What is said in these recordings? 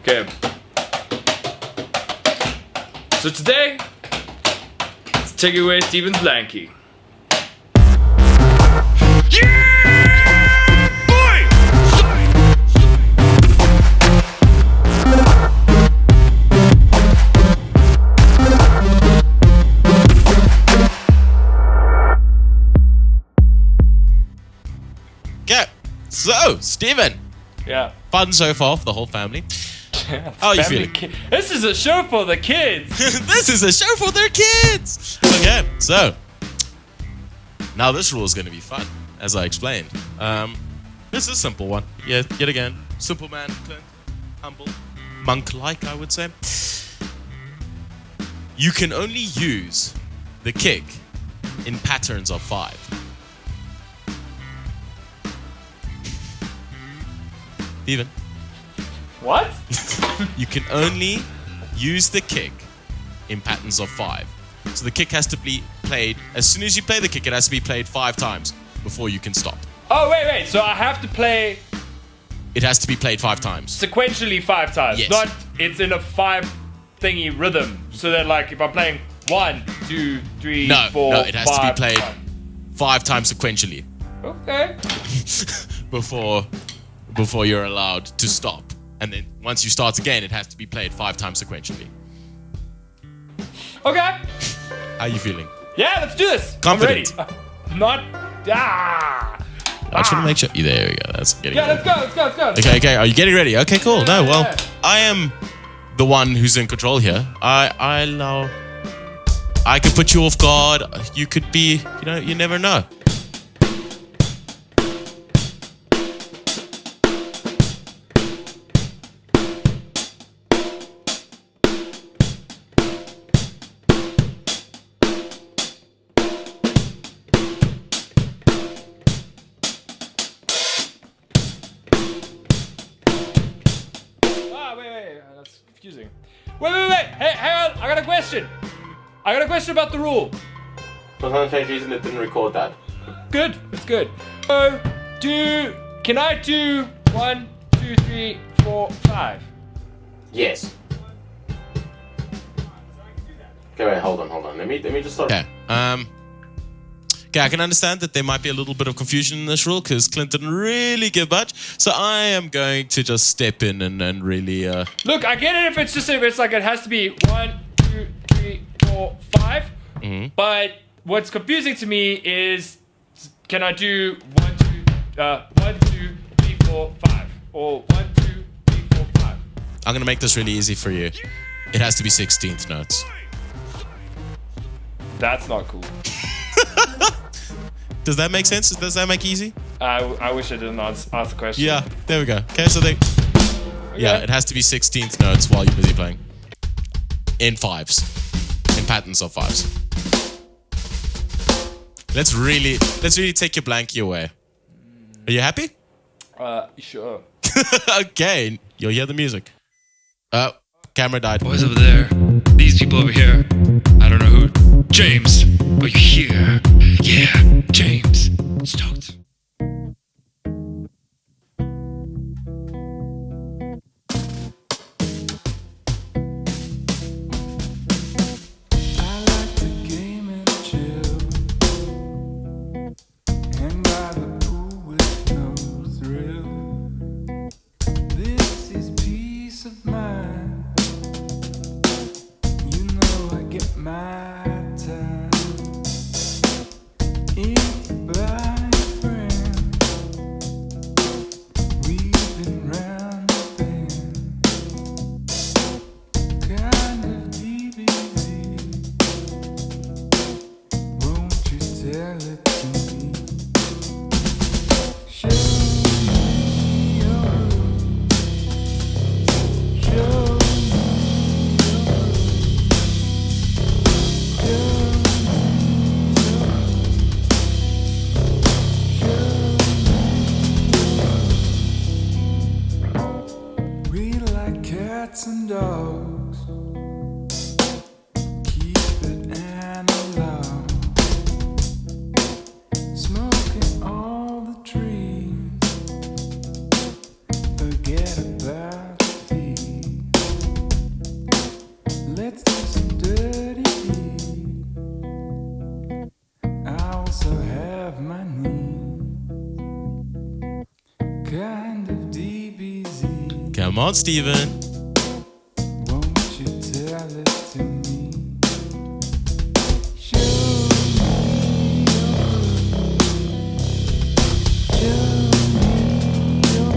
Okay. So today, let's take away Steven's blankie. Okay, so Steven, Yeah. fun so far for the whole family. How are you feeling? This is a show for the kids. This is a show for their kids. Okay, so now this rule is going to be fun, as I explained. This is a simple one. Yet again, simple man, Clint, humble, monk-like, I would say. You can only use the kick in patterns of 5. Steven. What? You can only use the kick in patterns of 5. So the kick has to be played, as soon as you play the kick, it has to be played 5 times before you can stop. Oh, wait. So I have to play It has to be played 5 times. sequentially 5 times. Yes. Not it's in a 5 thingy rhythm. So that like if I'm playing 1, 2, 3, 4, No, it has 5, to be played 1. 5 times sequentially Okay. before you're allowed to stop. And then once you start again, it has to be played 5 times sequentially. Okay. How are you feeling? Yeah, let's do this. Confident. I'm ready. Not. I just want to make sure. There we go. That's getting Yeah, ready. let's go. Okay. Are you getting ready? Okay, cool. Yeah, No, well, yeah. I am the one who's in control here. I know. I could put you off guard. You could be, you never know. Wait. That's confusing. Wait. Hey, hang on. I got a question. About the rule. For some strange reason, it didn't record that. Good. It's good. So, can I do 1, 2, 3, 4, 5? Yes. Okay, wait, hold on. Let me just start. Okay. Okay, I can understand that there might be a little bit of confusion in this rule because Clint didn't really give much. So I am going to just step in and really. Look, I get it if it's like it has to be 1, 2, 3, 4, 5. Mm-hmm. But what's confusing to me is, can I do 1, 2, 3, 4, 5, or 1, 2, 3, 4, 5? I'm gonna make this really easy for you. It has to be 16th notes. That's not cool. Does that make sense? Does that make easy? I wish I didn't ask the question. Yeah, there we go. Okay, so yeah, it has to be 16th notes while you're busy playing. In 5s. In patterns of 5s. Let's really take your blankie away. Are you happy? Sure. Okay, you'll hear the music. Camera died. Boys over there, these people over here. I don't know who. James, are you here? Yeah, James. Stoked. Cats and dogs, keep it analog, smoking all the trees, forget about the feet. kind of DBZ. Come on, Steven. Won't you tell it to me? Show me your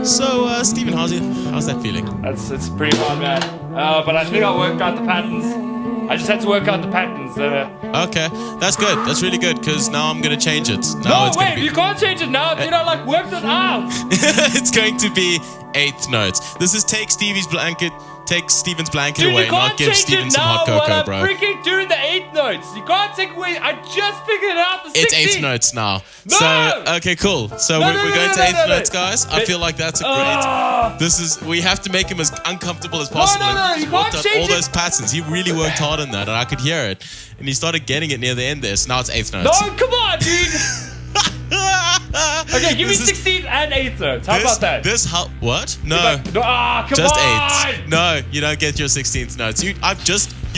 So, Steven, how's that feeling? It's pretty hard, man. But I think I worked out the patterns. I just had to work out the patterns. Okay, that's good. That's really good, because now I'm going to change it. No, wait, you can't change it now. You know, like, worked it out. It's going to be 8th notes. This is take Steven's blanket Dude, away, you can't not give change Steven it some now hot cocoa, while bro. I'm freaking doing the 8th notes. You can't take away. I just figured out the 16th. It's 8th notes now. No! So, okay, cool. So we're going to 8th notes, guys. I feel like that's a great... We have to make him as uncomfortable as possible. No, you He worked can't out change all it. those patterns. He really worked hard on that, and I could hear it. And he started getting it near the end there, so now it's 8th notes. No, come on, dude. Okay, give me 16th and 8th notes. How about that? What? No. Come Just on. 8th. No, you don't get your 16th notes. You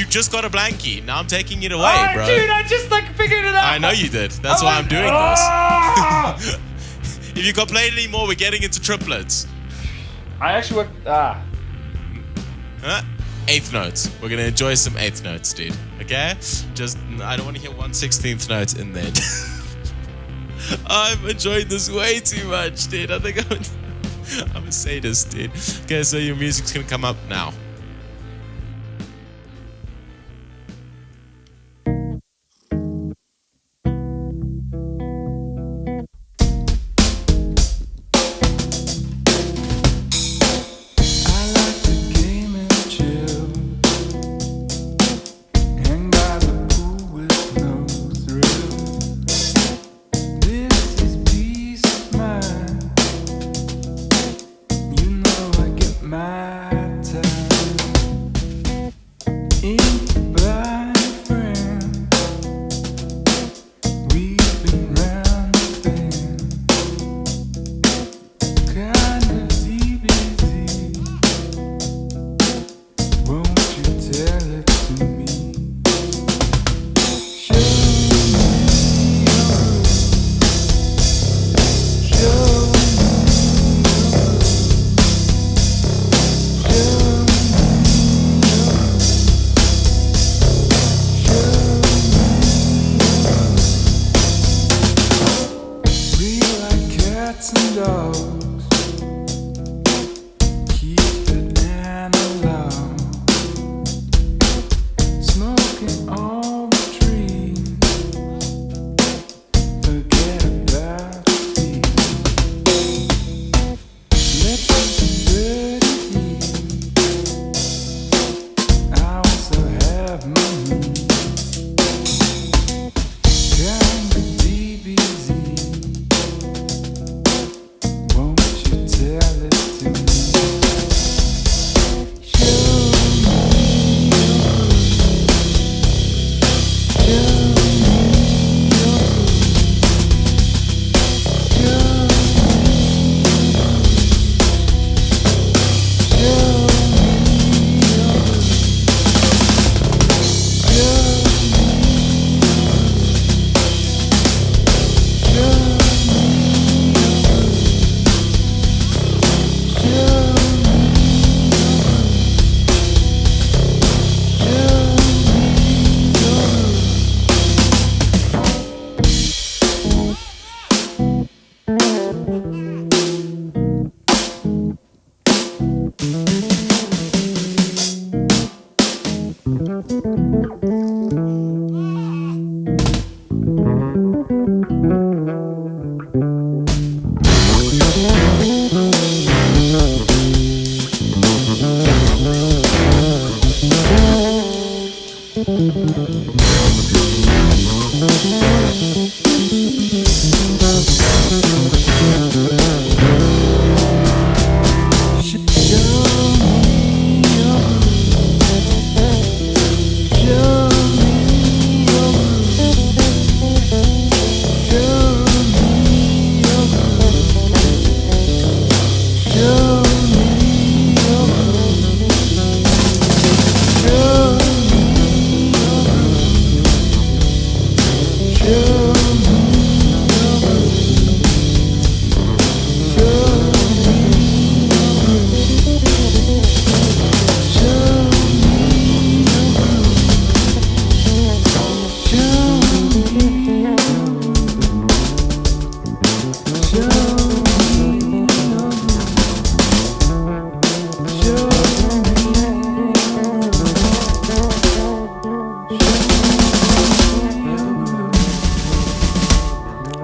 just got a blankie. Now I'm taking it away, Oh, bro. dude, I just figured it out. I know you did. That's why I'm doing this. If you complain anymore, we're getting into triplets. I actually worked. Huh? 8th notes. We're gonna enjoy some 8th notes, dude. Okay? I don't want to hear 1/16th notes in there. I'm enjoying this way too much, dude. I think I'm a sadist, dude. Okay, so your music's gonna come up now.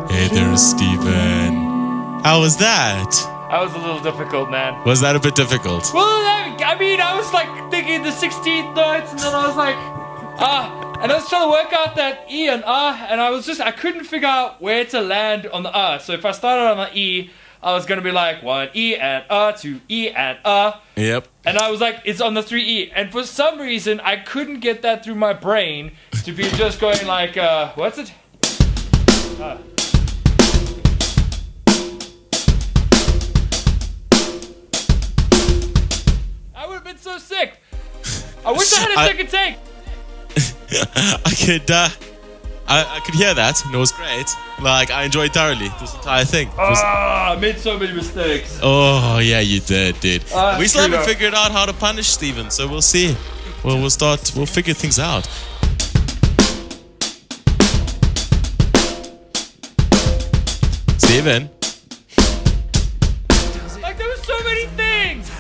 Hey there, Steven. How was that? That was a little difficult, man. Was that a bit difficult? Well, I mean, I was like thinking the 16th notes, and then I was like, and I was trying to work out that E and and I couldn't figure out where to land on the So if I started on the E, I was gonna be like 1 E and 2 E and Yep. And I was like, it's on the 3E. And for some reason, I couldn't get that through my brain to be just going like, what's it? I would have been so sick. I wish I had a second take. I could hear that, and it was great. Like, I enjoyed thoroughly this entire thing. I made so many mistakes. Oh, yeah, you did, dude. We still screwed haven't up. figured out how to punish Steven, so we'll see. We'll figure things out. Steven? Like, there were so many things.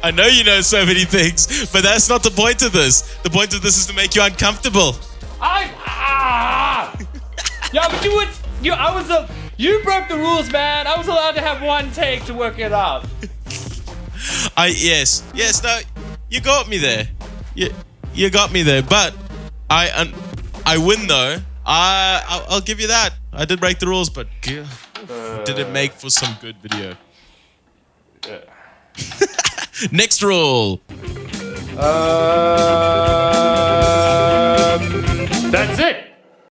I know you know so many things, but that's not the point of this. The point of this is to make you uncomfortable. Yeah, but you broke the rules, man. I was allowed to have one take to work it out. Yes, no, you got me there. You got me there, but I win though. I'll give you that. I did break the rules, but did it make for some good video? Next rule. That's it.